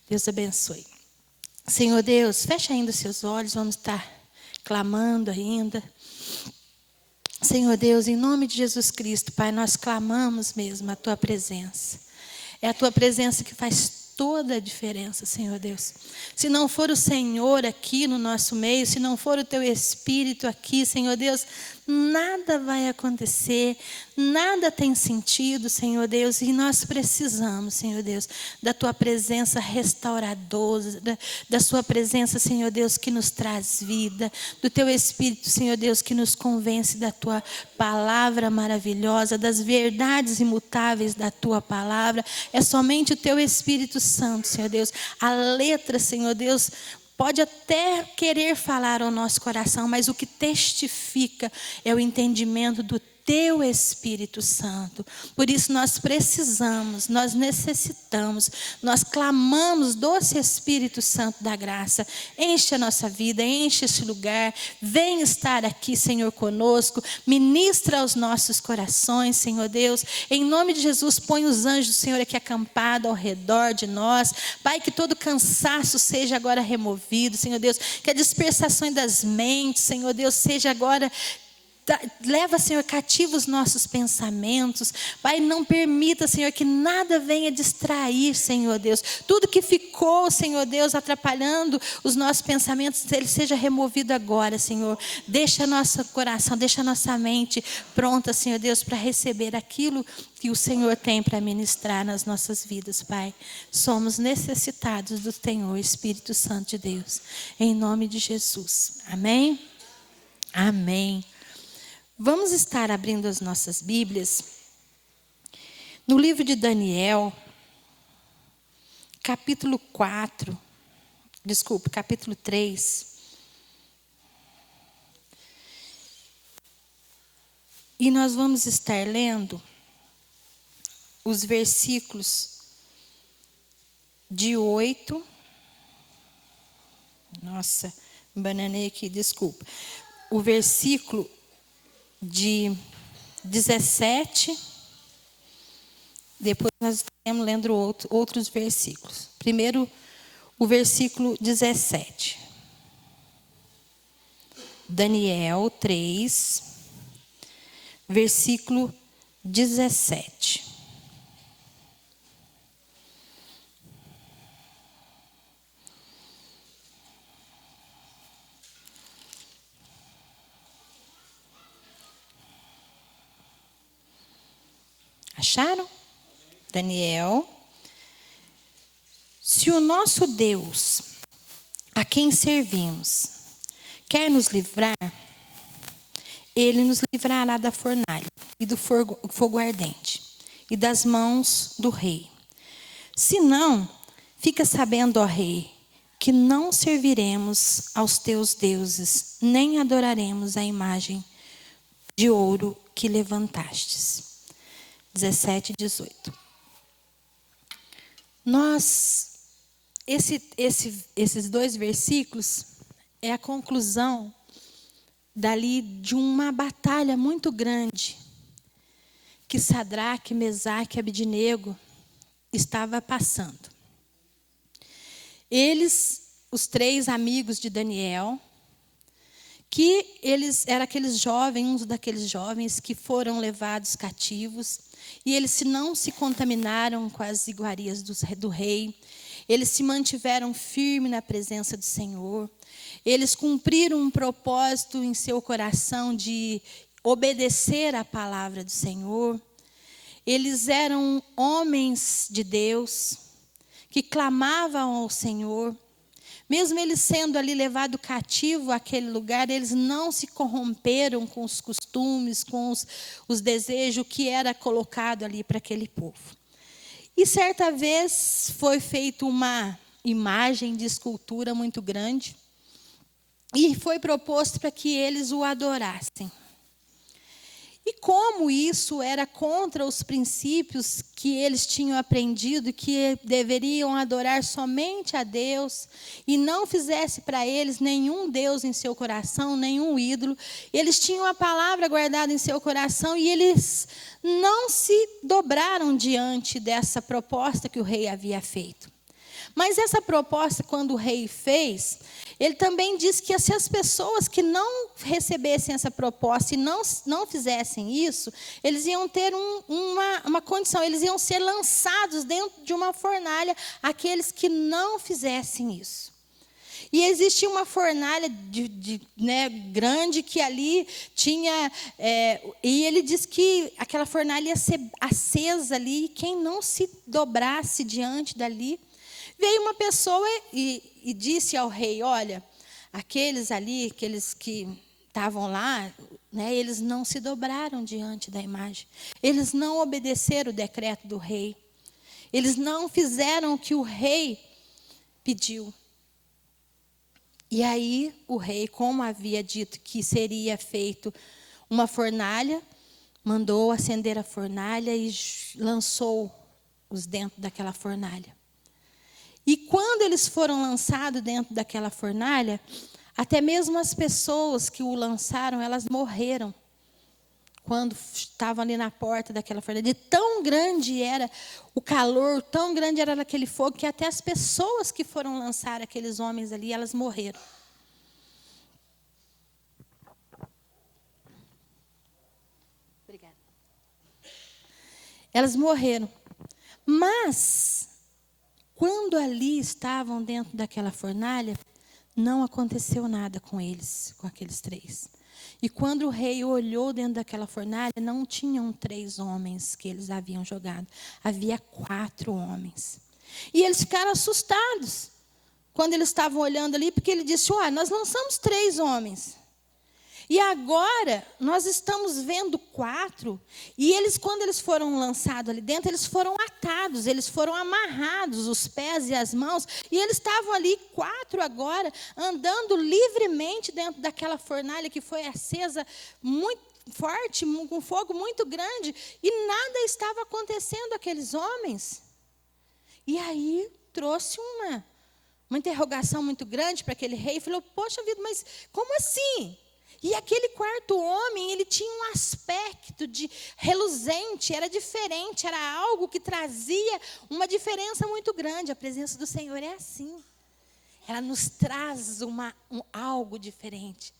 Deus abençoe. Senhor Deus, fecha ainda os seus olhos, vamos estar clamando ainda. Senhor Deus, em nome de Jesus Cristo, Pai, nós clamamos mesmo a Tua presença. É a Tua presença que faz toda a diferença, Senhor Deus. Se não for o Senhor aqui no nosso meio, se não for o Teu Espírito aqui, Senhor Deus, nada vai acontecer, nada tem sentido, Senhor Deus, e nós precisamos, Senhor Deus, da Tua presença restauradora, da Sua presença, Senhor Deus, que nos traz vida, do Teu Espírito, Senhor Deus, que nos convence da Tua palavra maravilhosa, das verdades imutáveis da Tua palavra. É somente o Teu Espírito Santo, Senhor Deus. A letra, Senhor Deus, pode até querer falar ao nosso coração, mas o que testifica é o entendimento do Teu Espírito Santo. Por isso nós precisamos, nós necessitamos, nós clamamos, doce Espírito Santo da graça, enche a nossa vida, enche esse lugar, vem estar aqui, Senhor, conosco, ministra aos nossos corações, Senhor Deus, em nome de Jesus, põe os anjos do Senhor aqui acampados ao redor de nós, Pai, que todo cansaço seja agora removido, Senhor Deus, que a dispersação das mentes, Senhor Deus, seja agora. Leva, Senhor, cativo os nossos pensamentos. Pai, não permita, Senhor, que nada venha distrair, Senhor Deus. Tudo que ficou, Senhor Deus, atrapalhando os nossos pensamentos, ele seja removido agora, Senhor. Deixa nosso coração, deixa nossa mente pronta, Senhor Deus, para receber aquilo que o Senhor tem para ministrar nas nossas vidas, Pai. Somos necessitados do Senhor, Espírito Santo de Deus. Em nome de Jesus. Amém? Amém. Vamos estar abrindo as nossas Bíblias no livro de Daniel, capítulo 3. E nós vamos estar lendo os versículos de 8. Nossa, bananei aqui, desculpa. O versículo de 17, depois nós estaremos lendo outros versículos. Primeiro, o versículo 17. Daniel 3, versículo 17. Acharam? Daniel. Se o nosso Deus, a quem servimos, quer nos livrar, Ele nos livrará da fornalha e do fogo ardente e das mãos do rei. Se não, fica sabendo, ó rei, que não serviremos aos teus deuses, nem adoraremos a imagem de ouro que levantastes. 17 e 18. Esses dois versículos é a conclusão dali de uma batalha muito grande que Sadraque, Mesaque e Abednego estava passando. Eles, os 3 amigos de Daniel, que eles eram aqueles jovens, uns daqueles jovens que foram levados cativos, e eles não se contaminaram com as iguarias do rei, eles se mantiveram firmes na presença do Senhor, eles cumpriram um propósito em seu coração de obedecer à palavra do Senhor, eles eram homens de Deus, que clamavam ao Senhor. Mesmo eles sendo ali levados cativo àquele lugar, eles não se corromperam com os costumes, com os desejos que era colocado ali para aquele povo. E certa vez foi feita uma imagem de escultura muito grande e foi proposto para que eles o adorassem. E como isso era contra os princípios que eles tinham aprendido, que deveriam adorar somente a Deus, e não fizesse para eles nenhum Deus em seu coração, nenhum ídolo, eles tinham a palavra guardada em seu coração, e eles não se dobraram diante dessa proposta que o rei havia feito. Mas essa proposta, quando o rei fez, ele também disse que se as pessoas que não recebessem essa proposta e não fizessem isso, eles iam ter uma condição, eles iam ser lançados dentro de uma fornalha, aqueles que não fizessem isso. E existia uma fornalha grande que ali tinha... e ele diz que aquela fornalha ia ser acesa ali, e quem não se dobrasse diante dali... Veio uma pessoa e disse ao rei, olha, aqueles que estavam lá, eles não se dobraram diante da imagem. Eles não obedeceram o decreto do rei. Eles não fizeram o que o rei pediu. E aí o rei, como havia dito que seria feito uma fornalha, mandou acender a fornalha e lançou-os dentro daquela fornalha. E quando eles foram lançados dentro daquela fornalha, até mesmo as pessoas que o lançaram, elas morreram. Quando estavam ali na porta daquela fornalha. De tão grande era o calor, tão grande era aquele fogo, que até as pessoas que foram lançar aqueles homens ali, elas morreram. Obrigada. Elas morreram. Mas... quando ali estavam dentro daquela fornalha, não aconteceu nada com eles, com aqueles 3. E quando o rei olhou dentro daquela fornalha, não tinham 3 homens que eles haviam jogado. Havia 4 homens. E eles ficaram assustados quando eles estavam olhando ali, porque ele disse, nós lançamos 3 homens. E agora, nós estamos vendo 4, e eles, quando eles foram lançados ali dentro, eles foram atados, eles foram amarrados, os pés e as mãos, e eles estavam ali, 4 agora, andando livremente dentro daquela fornalha que foi acesa muito forte, com fogo muito grande, e nada estava acontecendo àqueles homens. E aí, trouxe uma interrogação muito grande para aquele rei, e falou, poxa vida, mas como assim? E aquele 4º homem, ele tinha um aspecto de reluzente, era diferente, era algo que trazia uma diferença muito grande. A presença do Senhor é assim. Ela nos traz algo diferente.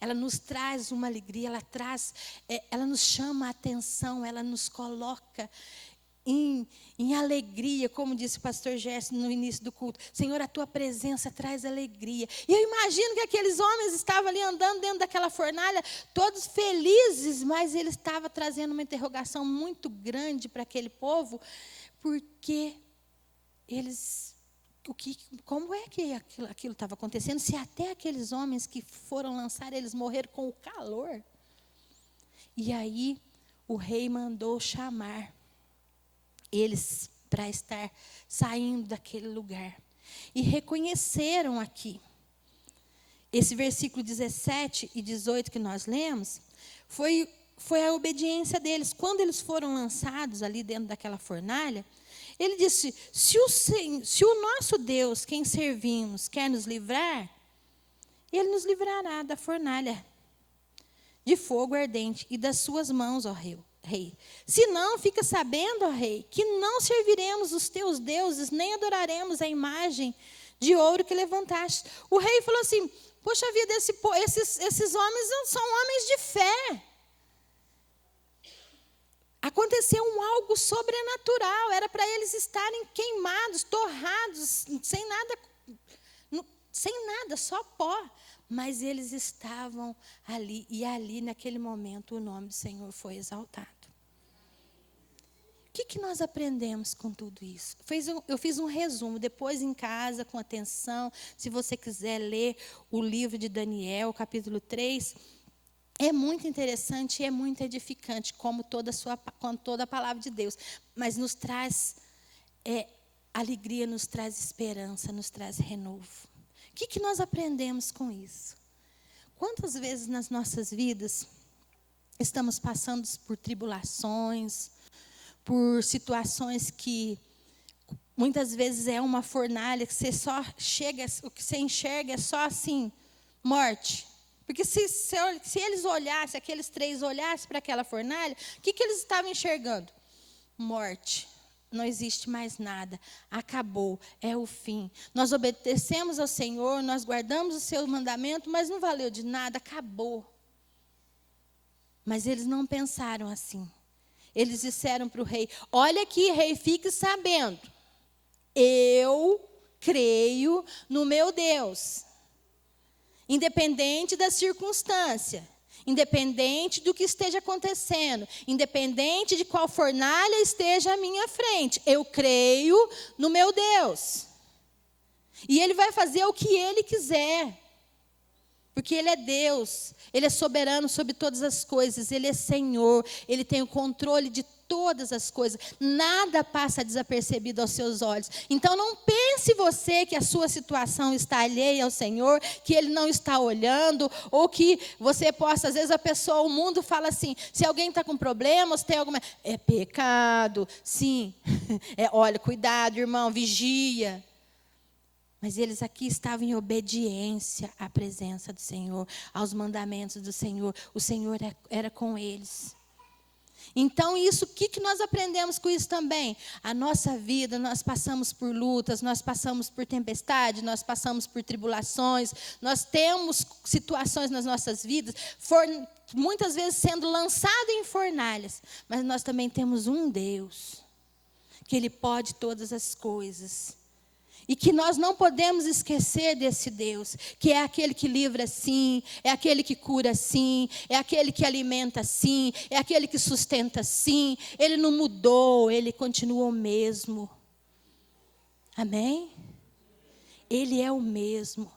Ela nos traz uma alegria, ela nos chama a atenção, ela nos coloca em alegria, como disse o pastor Gerson no início do culto. Senhor, a tua presença traz alegria. E eu imagino que aqueles homens estavam ali andando dentro daquela fornalha, todos felizes, mas ele estava trazendo uma interrogação muito grande para aquele povo, porque como é que aquilo estava acontecendo, se até aqueles homens que foram lançar, eles morreram com o calor. E aí o rei mandou chamar eles para estar saindo daquele lugar. E reconheceram aqui. Esse versículo 17 e 18 que nós lemos, foi a obediência deles. Quando eles foram lançados ali dentro daquela fornalha, ele disse, se o nosso Deus, quem servimos, quer nos livrar, ele nos livrará da fornalha de fogo ardente e das suas mãos, ó rei. Se não, fica sabendo, ó rei, que não serviremos os teus deuses, nem adoraremos a imagem de ouro que levantaste. O rei falou assim, poxa vida, esses homens são homens de fé. Aconteceu algo sobrenatural, era para eles estarem queimados, torrados, sem nada, só pó. Mas eles estavam ali, e ali naquele momento o nome do Senhor foi exaltado. O que nós aprendemos com tudo isso? Eu fiz um resumo, depois em casa, com atenção, se você quiser ler o livro de Daniel, capítulo 3, é muito interessante e é muito edificante, como toda a palavra de Deus. Mas nos traz alegria, nos traz esperança, nos traz renovo. O que nós aprendemos com isso? Quantas vezes nas nossas vidas estamos passando por tribulações, por situações que muitas vezes é uma fornalha que você só chega, o que você enxerga é só assim, morte. Porque se eles olhassem, aqueles 3 olhassem para aquela fornalha, o que eles estavam enxergando? Morte. não existe mais nada, acabou, é o fim. Nós obedecemos ao Senhor, nós guardamos o seu mandamento, mas não valeu de nada, acabou. Mas eles não pensaram assim. Eles disseram para o rei: olha aqui, rei, fique sabendo, eu creio no meu Deus, independente da circunstância, independente do que esteja acontecendo, independente de qual fornalha esteja à minha frente, eu creio no meu Deus. E Ele vai fazer o que Ele quiser, porque Ele é Deus, Ele é soberano sobre todas as coisas, Ele é Senhor, Ele tem o controle de todas as coisas, nada passa desapercebido aos seus olhos. Então não pense você que a sua situação está alheia ao Senhor, que Ele não está olhando, ou que você possa, às vezes o mundo fala assim, se alguém está com problemas, tem alguma... É pecado, sim, olha, cuidado irmão, vigia. Mas eles aqui estavam em obediência à presença do Senhor, aos mandamentos do Senhor. O Senhor era com eles. Então, isso, o que nós aprendemos com isso também? A nossa vida, nós passamos por lutas, nós passamos por tempestade, nós passamos por tribulações, nós temos situações nas nossas vidas, muitas vezes sendo lançado em fornalhas, mas nós também temos um Deus, que Ele pode todas as coisas. E que nós não podemos esquecer desse Deus, que é aquele que livra sim, é aquele que cura sim, é aquele que alimenta sim, é aquele que sustenta sim. Ele não mudou, Ele continua o mesmo. Amém? Ele é o mesmo.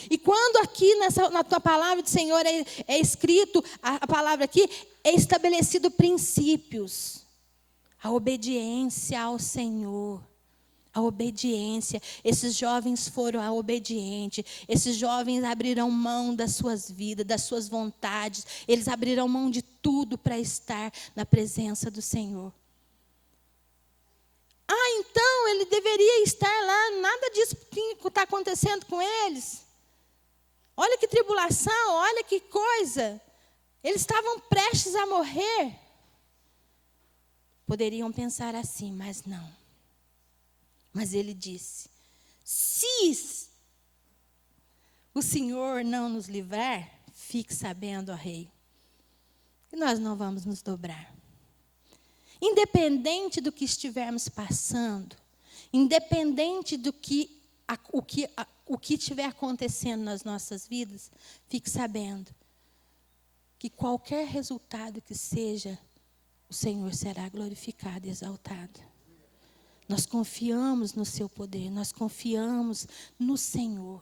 E quando aqui na tua palavra do Senhor é escrito, a palavra aqui, é estabelecido princípios. A obediência ao Senhor. A obediência, esses jovens foram obedientes, esses jovens abriram mão das suas vidas, das suas vontades, eles abriram mão de tudo para estar na presença do Senhor. Então ele deveria estar lá, nada disso que está acontecendo com eles. Olha que tribulação, olha que coisa, eles estavam prestes a morrer. Poderiam pensar assim, mas não. Mas ele disse, se o Senhor não nos livrar, fique sabendo, ó rei, que nós não vamos nos dobrar. Independente do que estivermos passando, independente do o que estiver acontecendo nas nossas vidas, fique sabendo que qualquer resultado que seja, o Senhor será glorificado e exaltado. Nós confiamos no seu poder, nós confiamos no Senhor.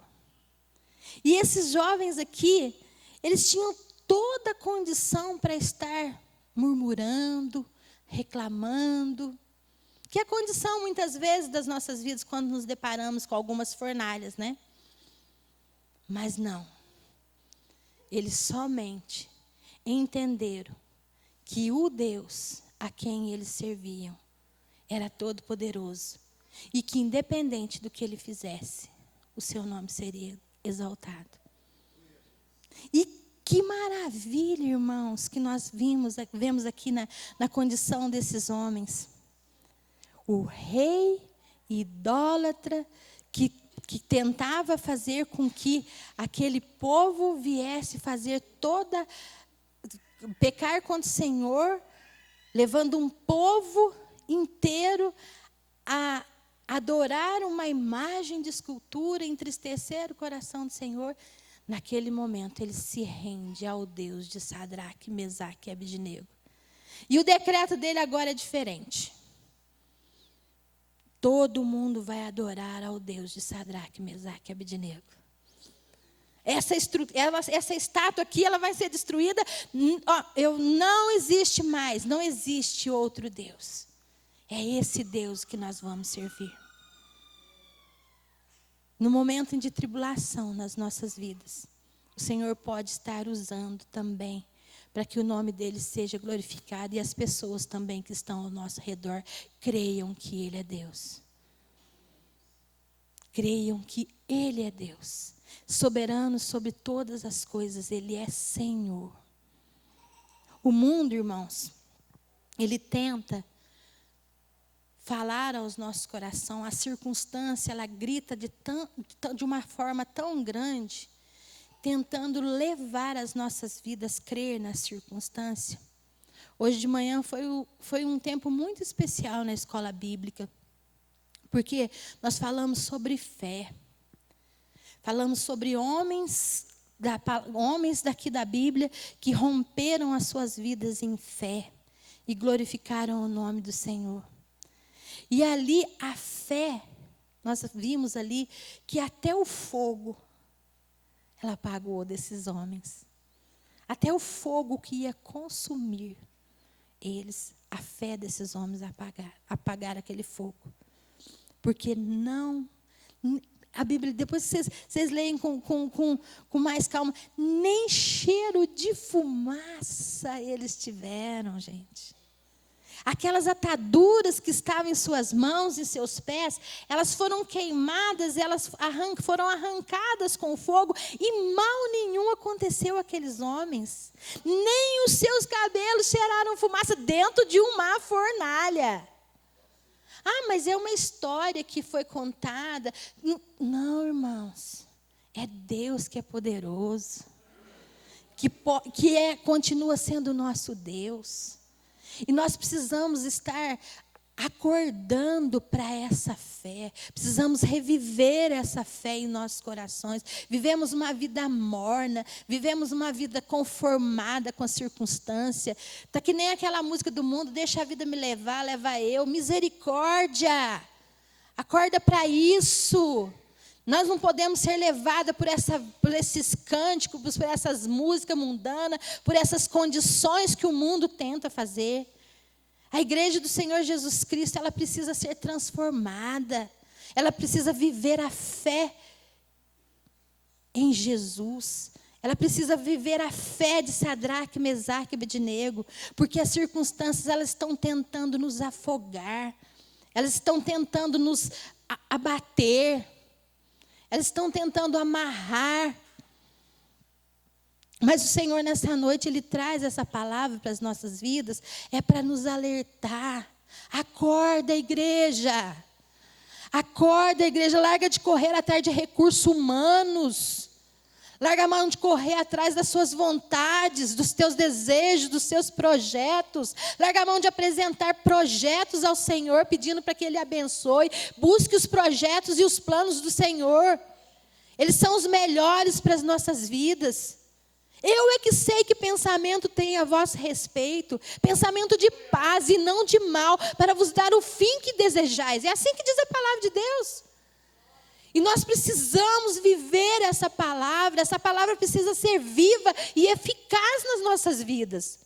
E esses jovens aqui, eles tinham toda a condição para estar murmurando, reclamando, que é a condição muitas vezes das nossas vidas quando nos deparamos com algumas fornalhas, né? Mas não. Eles somente entenderam que o Deus a quem eles serviam era todo poderoso e que independente do que ele fizesse, o seu nome seria exaltado. E que maravilha, irmãos, que nós vemos aqui na condição desses homens. O rei idólatra que tentava fazer com que aquele povo viesse fazer pecar contra o Senhor, levando um povo inteiro a adorar uma imagem de escultura, entristecer o coração do Senhor. Naquele momento ele se rende ao Deus de Sadraque, Mesaque e Abednego. E o decreto dele agora é diferente. Todo mundo vai adorar ao Deus de Sadraque, Mesaque e Abednego. Essa estátua aqui, ela vai ser destruída. Não existe mais, não existe outro Deus. É esse Deus que nós vamos servir. No momento de tribulação nas nossas vidas, o Senhor pode estar usando também para que o nome dele seja glorificado e as pessoas também que estão ao nosso redor creiam que ele é Deus. Creiam que ele é Deus. Soberano sobre todas as coisas, ele é Senhor. O mundo, irmãos, ele tenta falar aos nossos corações. A circunstância, ela grita de uma forma tão grande, tentando levar as nossas vidas a crer na circunstância. Hoje de manhã foi um tempo muito especial na escola bíblica, porque nós falamos sobre fé. Falamos sobre homens daqui da Bíblia que romperam as suas vidas em fé e glorificaram o nome do Senhor. E ali a fé, nós vimos ali que até o fogo ela apagou desses homens. Até o fogo que ia consumir eles, a fé desses homens apagar aquele fogo. Porque não, a Bíblia, depois vocês leem com mais calma, nem cheiro de fumaça eles tiveram, gente. Aquelas ataduras que estavam em suas mãos e seus pés, elas foram queimadas, elas foram arrancadas com o fogo, e mal nenhum aconteceu àqueles homens. Nem os seus cabelos cheiraram fumaça dentro de uma fornalha. Ah, mas é uma história que foi contada. Não, irmãos. É Deus que é poderoso. Continua sendo o nosso Deus. E nós precisamos estar acordando para essa fé. Precisamos reviver essa fé em nossos corações. Vivemos uma vida morna, vivemos uma vida conformada com a circunstância. Está que nem aquela música do mundo, deixa a vida me levar, leva eu. Misericórdia! Acorda para isso. Nós não podemos ser levadas por esses cânticos, por essas músicas mundanas, por essas condições que o mundo tenta fazer. A igreja do Senhor Jesus Cristo, ela precisa ser transformada. Ela precisa viver a fé em Jesus. Ela precisa viver a fé de Sadraque, Mesaque e Abednego. Porque as circunstâncias, elas estão tentando nos afogar. Elas estão tentando nos abater. Elas estão tentando amarrar. Mas o Senhor, nessa noite, Ele traz essa palavra para as nossas vidas, é para nos alertar. Acorda, igreja. Acorda, igreja. Larga de correr atrás de recursos humanos. Larga a mão de correr atrás das suas vontades, dos teus desejos, dos seus projetos. Larga a mão de apresentar projetos ao Senhor, pedindo para que Ele abençoe. Busque os projetos e os planos do Senhor. Eles são os melhores para as nossas vidas. Eu é que sei que pensamento tem a vosso respeito, pensamento de paz e não de mal, para vos dar o fim que desejais. É assim que diz a palavra de Deus. E nós precisamos viver essa palavra precisa ser viva e eficaz nas nossas vidas.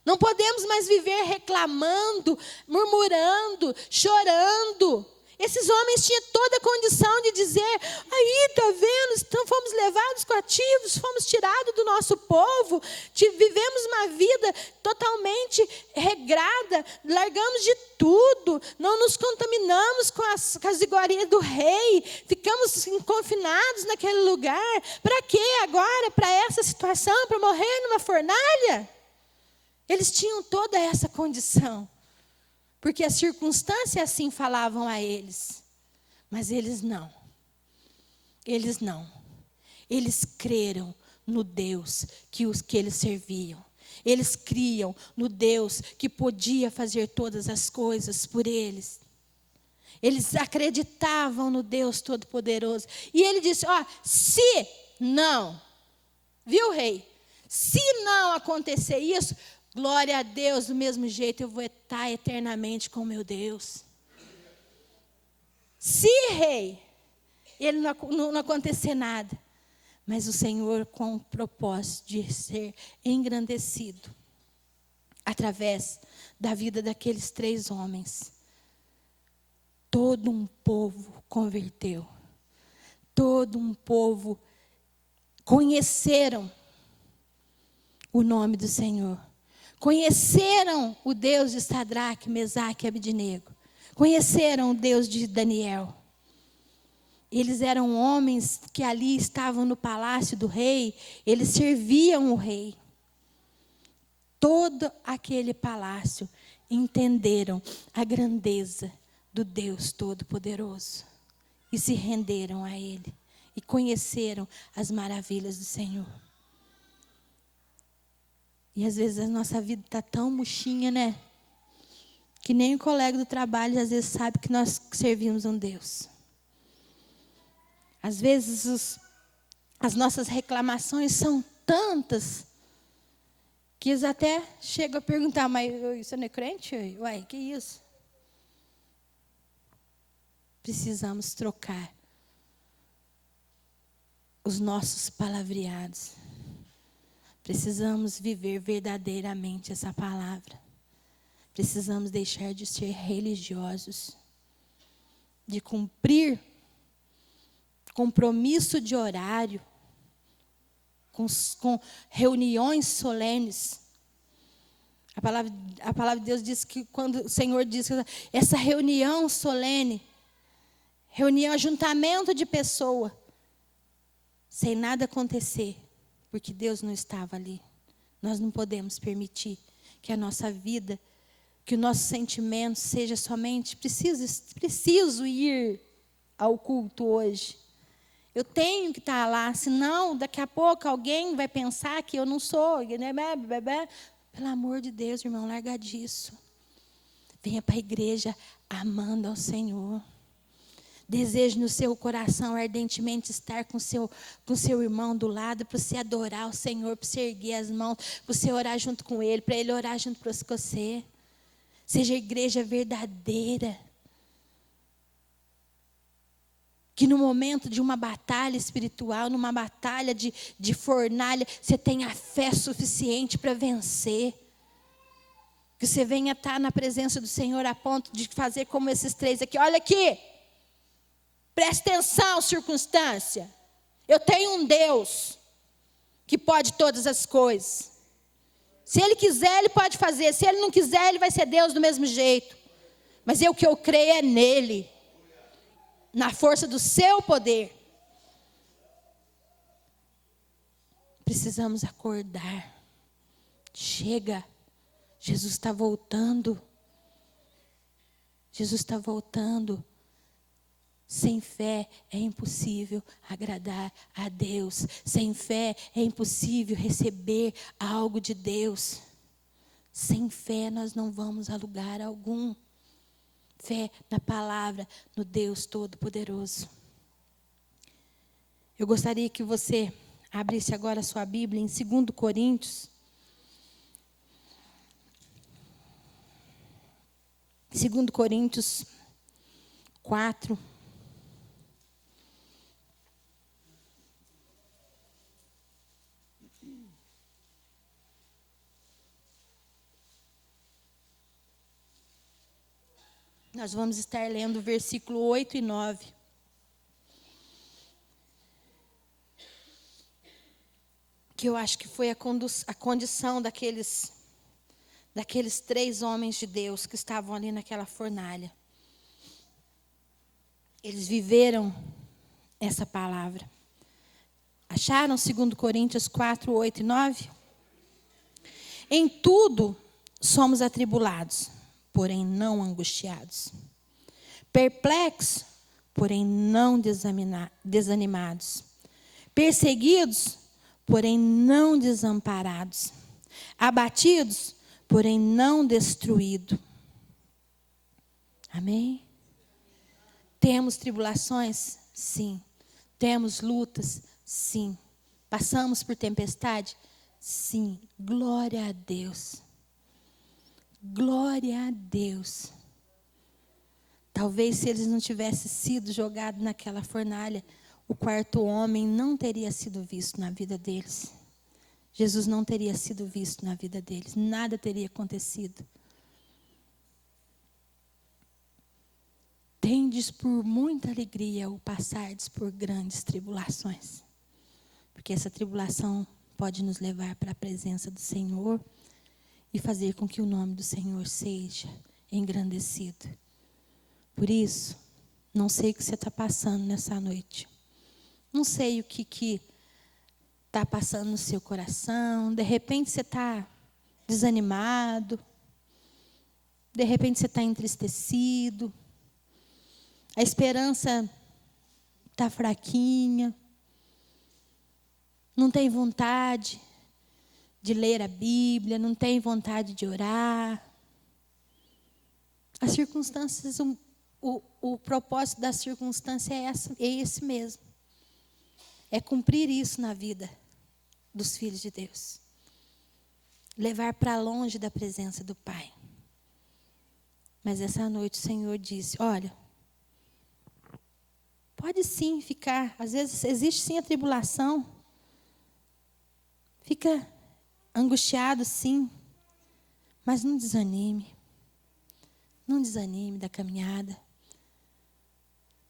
Não podemos mais viver reclamando, murmurando, chorando. Esses homens tinham toda a condição de dizer, aí, está vendo, então fomos levados cativos, fomos tirados do nosso povo, vivemos uma vida totalmente regrada, largamos de tudo, não nos contaminamos com as iguarias do rei, ficamos confinados naquele lugar. Para quê agora? Para essa situação? Para morrer numa fornalha? Eles tinham toda essa condição. Porque as circunstâncias assim falavam a eles. Mas eles não. Eles não. Eles creram no Deus que eles serviam. Eles criam no Deus que podia fazer todas as coisas por eles. Eles acreditavam no Deus Todo-Poderoso. E ele disse, se não, viu, rei? Se não acontecer isso, glória a Deus, do mesmo jeito eu vou estar eternamente com meu Deus. Se, rei, ele não acontecer nada, mas o Senhor com o propósito de ser engrandecido através da vida daqueles 3 homens. Todo um povo converteu. Todo um povo conheceram o nome do Senhor. Conheceram o Deus de Sadraque, Mesaque e Abednego. Conheceram o Deus de Daniel. Eles eram homens que ali estavam no palácio do rei. Eles serviam o rei. Todo aquele palácio entenderam a grandeza do Deus Todo-Poderoso. E se renderam a Ele. E conheceram as maravilhas do Senhor. E às vezes a nossa vida está tão murchinha, né? Que nem o colega do trabalho às vezes sabe que nós servimos um Deus. Às vezes as nossas reclamações são tantas que eles até chegam a perguntar, mas você não é crente? Ué, que isso? Precisamos trocar os nossos palavreados. Precisamos viver verdadeiramente essa palavra. Precisamos deixar de ser religiosos, de cumprir compromisso de horário, com reuniões solenes. A palavra de Deus diz que quando o Senhor diz que essa reunião solene, reunião, ajuntamento de pessoa, sem nada acontecer, porque Deus não estava ali. Nós não podemos permitir que a nossa vida, que o nosso sentimento seja somente preciso ir ao culto hoje. Eu tenho que estar lá, senão daqui a pouco alguém vai pensar que eu não sou. Pelo amor de Deus, irmão, larga disso. Venha para a igreja amando ao Senhor. Deseje no seu coração ardentemente estar com seu irmão do lado, para você adorar o Senhor, para você erguer as mãos, para você orar junto com Ele, para Ele orar junto com você. Seja a igreja verdadeira. Que no momento de uma batalha espiritual, numa batalha de fornalha, você tenha fé suficiente para vencer. Que você venha estar na presença do Senhor a ponto de fazer como esses três aqui. Olha aqui, preste atenção, circunstância. Eu tenho um Deus que pode todas as coisas. Se Ele quiser, Ele pode fazer. Se Ele não quiser, Ele vai ser Deus do mesmo jeito. Mas o que eu creio é nele. Na força do seu poder. Precisamos acordar. Chega. Jesus está voltando. Jesus está voltando. Sem fé é impossível agradar a Deus. Sem fé é impossível receber algo de Deus. Sem fé nós não vamos a lugar algum. Fé na palavra, no Deus Todo-Poderoso. Eu gostaria que você abrisse agora a sua Bíblia em 2 Coríntios. 2 Coríntios 4. Nós vamos estar lendo o versículo 8 e 9. Que eu acho que foi a condição daqueles 3 homens de Deus que estavam ali naquela fornalha. Eles viveram essa palavra. Acharam 2 Coríntios 4, 8 e 9? Em tudo somos atribulados, porém não angustiados. Perplexos, porém não desanimados. Perseguidos, porém não desamparados. Abatidos, porém não destruídos. Amém? Temos tribulações? Sim. Temos lutas? Sim. Passamos por tempestade? Sim. Glória a Deus. Glória a Deus. Talvez se eles não tivessem sido jogados naquela fornalha, o 4º homem não teria sido visto na vida deles. Jesus não teria sido visto na vida deles. Nada teria acontecido. Tendes por muita alegria o passardes por grandes tribulações. Porque essa tribulação pode nos levar para a presença do Senhor e fazer com que o nome do Senhor seja engrandecido. Por isso, não sei o que você está passando nessa noite. Não sei o que está passando no seu coração. De repente você está desanimado. De repente você está entristecido. A esperança está fraquinha, não tem vontade de ler a Bíblia, não tem vontade de orar. As circunstâncias, o propósito da circunstância é esse mesmo. É cumprir isso na vida dos filhos de Deus. Levar para longe da presença do Pai. Mas essa noite o Senhor disse, olha, pode sim ficar, às vezes existe sim a tribulação. Fica angustiado sim, mas não desanime. Não desanime da caminhada.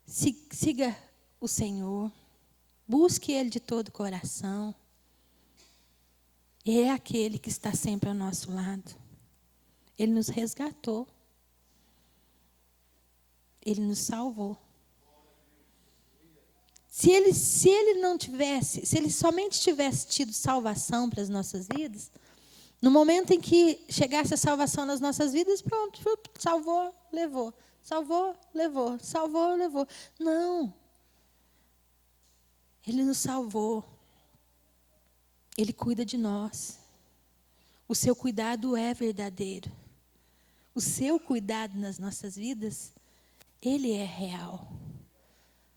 Siga o Senhor. Busque Ele de todo o coração. É aquele que está sempre ao nosso lado. Ele nos resgatou. Ele nos salvou. Se ele não tivesse, se ele somente tivesse tido salvação para as nossas vidas, no momento em que chegasse a salvação nas nossas vidas, pronto, salvou, levou. Salvou, levou. Salvou, levou. Não. Ele nos salvou. Ele cuida de nós. O seu cuidado é verdadeiro. O seu cuidado nas nossas vidas, ele é real.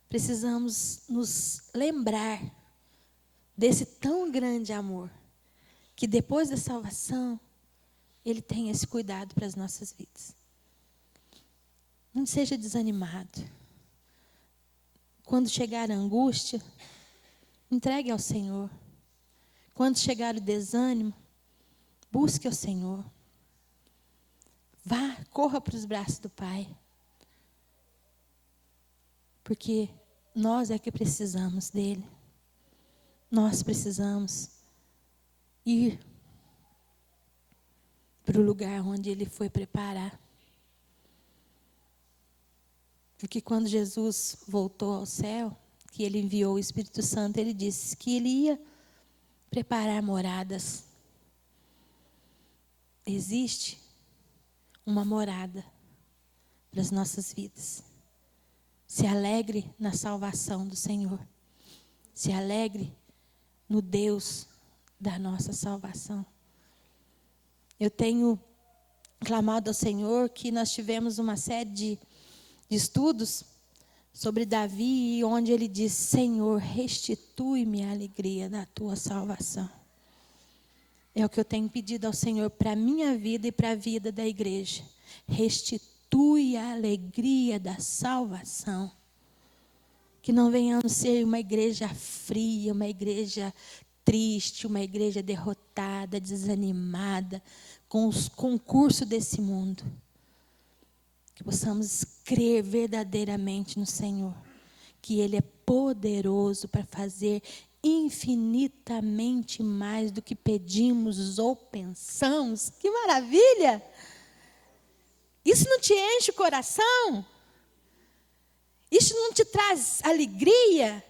Precisamos nos lembrar desse tão grande amor, que depois da salvação, ele tem esse cuidado para as nossas vidas. Não seja desanimado. Quando chegar a angústia, entregue ao Senhor. Quando chegar o desânimo, busque ao Senhor. Vá, corra para os braços do Pai. Porque nós é que precisamos dele. Nós precisamos ir para o lugar onde ele foi preparar. Porque quando Jesus voltou ao céu, que ele enviou o Espírito Santo, ele disse que ele ia preparar moradas. Existe uma morada para as nossas vidas. Se alegre na salvação do Senhor. Se alegre no Deus da nossa salvação. Eu tenho clamado ao Senhor que nós tivemos uma série de estudos sobre Davi, onde ele diz, Senhor, restitui-me a alegria da tua salvação. É o que eu tenho pedido ao Senhor para a minha vida e para a vida da igreja. Restitui a alegria da salvação. Que não venhamos ser uma igreja fria, uma igreja triste, uma igreja derrotada, desanimada, com os concursos desse mundo. Que possamos crer verdadeiramente no Senhor. Que Ele é poderoso para fazer infinitamente mais do que pedimos ou pensamos. Que maravilha! Isso não te enche o coração? Isso não te traz alegria?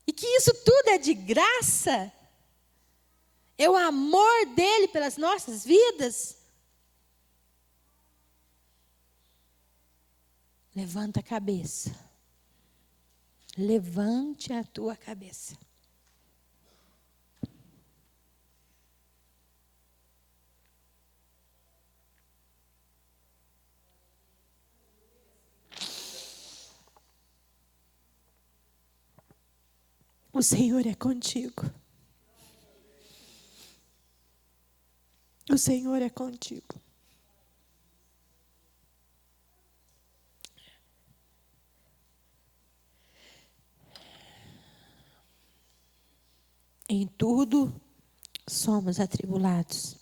E que isso tudo é de graça? É o amor dele pelas nossas vidas? Levanta a cabeça. Levante a tua cabeça. O Senhor é contigo. O Senhor é contigo. Em tudo somos atribulados,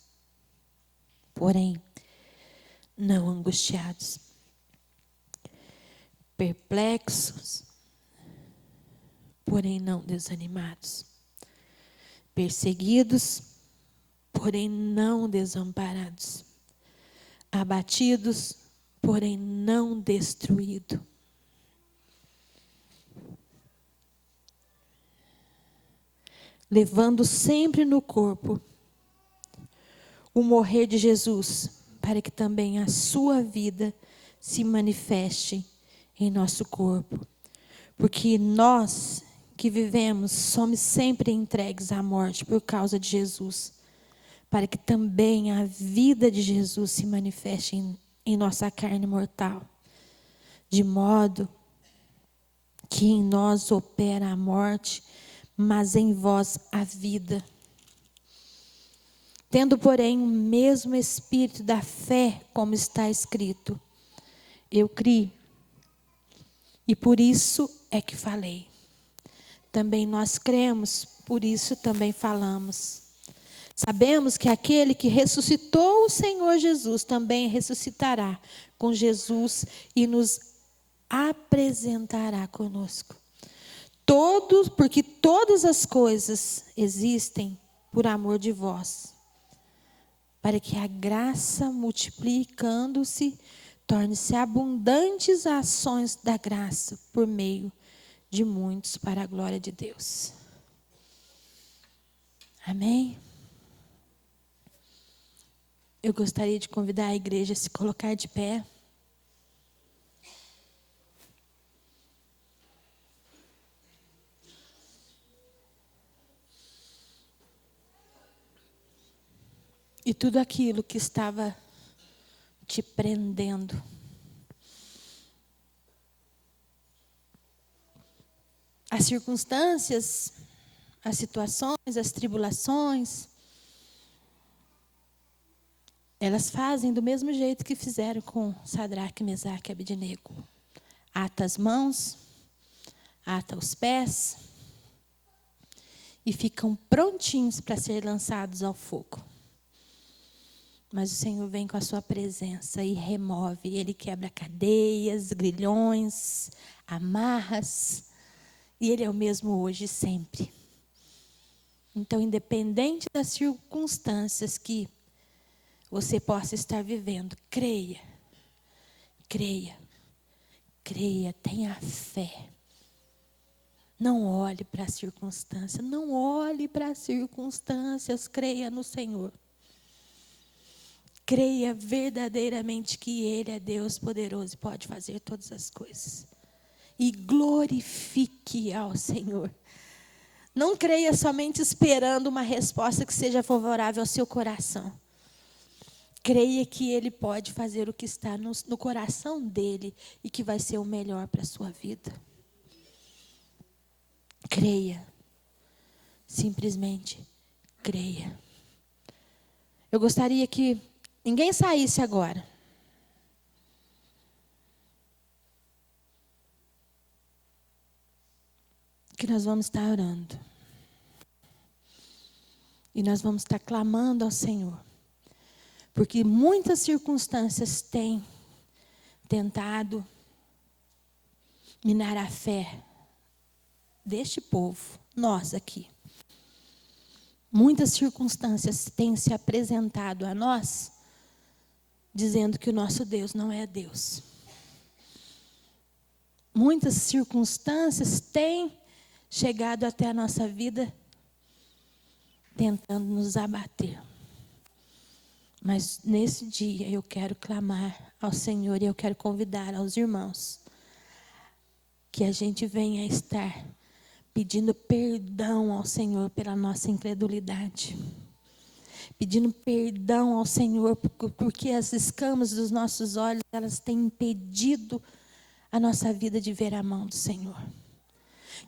porém não angustiados, perplexos, porém não desanimados, perseguidos, porém não desamparados, abatidos, porém não destruídos. Levando sempre no corpo o morrer de Jesus, para que também a sua vida se manifeste em nosso corpo. Porque nós que vivemos somos sempre entregues à morte por causa de Jesus, para que também a vida de Jesus se manifeste em nossa carne mortal, de modo que em nós opera a morte, mas em vós a vida. Tendo, porém, o mesmo espírito da fé, como está escrito, eu criei, e por isso é que falei. Também nós cremos, por isso também falamos. Sabemos que aquele que ressuscitou o Senhor Jesus também ressuscitará com Jesus e nos apresentará conosco. Porque todas as coisas existem por amor de vós, para que a graça, multiplicando-se, torne-se abundantes as ações da graça por meio de muitos para a glória de Deus. Amém? Eu gostaria de convidar a igreja a se colocar de pé. E tudo aquilo que estava te prendendo, as circunstâncias, as situações, as tribulações, elas fazem do mesmo jeito que fizeram com Sadraque, Mesaque e Abednego. Ata as mãos, ata os pés e ficam prontinhos para ser lançados ao fogo. Mas o Senhor vem com a sua presença e remove. Ele quebra cadeias, grilhões, amarras. E Ele é o mesmo hoje e sempre. Então, independente das circunstâncias que você possa estar vivendo, creia, creia, creia, tenha fé. Não olhe para as circunstâncias, não olhe para as circunstâncias, creia no Senhor. Creia verdadeiramente que Ele é Deus poderoso e pode fazer todas as coisas. E glorifique ao Senhor. Não creia somente esperando uma resposta que seja favorável ao seu coração. Creia que Ele pode fazer o que está no coração dEle e que vai ser o melhor para a sua vida. Creia. Simplesmente creia. Eu gostaria que ninguém saísse agora. Que nós vamos estar orando. E nós vamos estar clamando ao Senhor. Porque muitas circunstâncias têm tentado minar a fé deste povo, nós aqui. Muitas circunstâncias têm se apresentado a nós, dizendo que o nosso Deus não é Deus. Muitas circunstâncias têm chegado até a nossa vida, tentando nos abater. Mas nesse dia eu quero clamar ao Senhor e eu quero convidar aos irmãos que a gente venha estar pedindo perdão ao Senhor pela nossa incredulidade. Pedindo perdão ao Senhor porque as escamas dos nossos olhos, elas têm impedido a nossa vida de ver a mão do Senhor.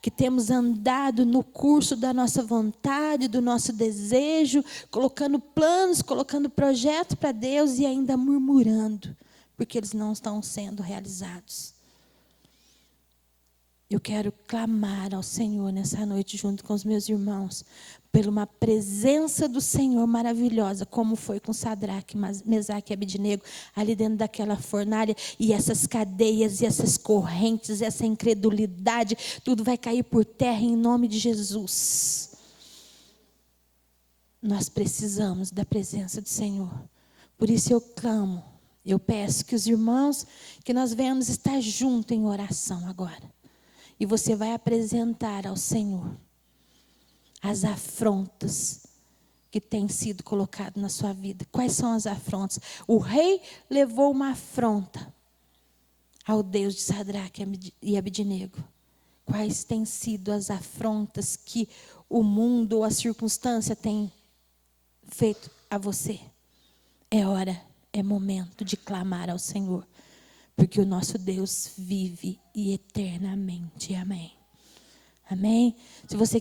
Que temos andado no curso da nossa vontade, do nosso desejo, colocando planos, colocando projetos para Deus e ainda murmurando, porque eles não estão sendo realizados. Eu quero clamar ao Senhor nessa noite, junto com os meus irmãos, por uma presença do Senhor maravilhosa, como foi com Sadraque, Mesaque e Abednego, ali dentro daquela fornalha, e essas cadeias, e essas correntes, essa incredulidade, tudo vai cair por terra em nome de Jesus. Nós precisamos da presença do Senhor. Por isso eu clamo, eu peço que os irmãos, que nós venhamos estar juntos em oração agora. E você vai apresentar ao Senhor as afrontas que têm sido colocadas na sua vida. Quais são as afrontas? O rei levou uma afronta ao Deus de Sadraque e Abednego. Quais têm sido as afrontas que o mundo ou a circunstância tem feito a você? É hora, é momento de clamar ao Senhor, porque o nosso Deus vive e eternamente. Amém. Amém? Se você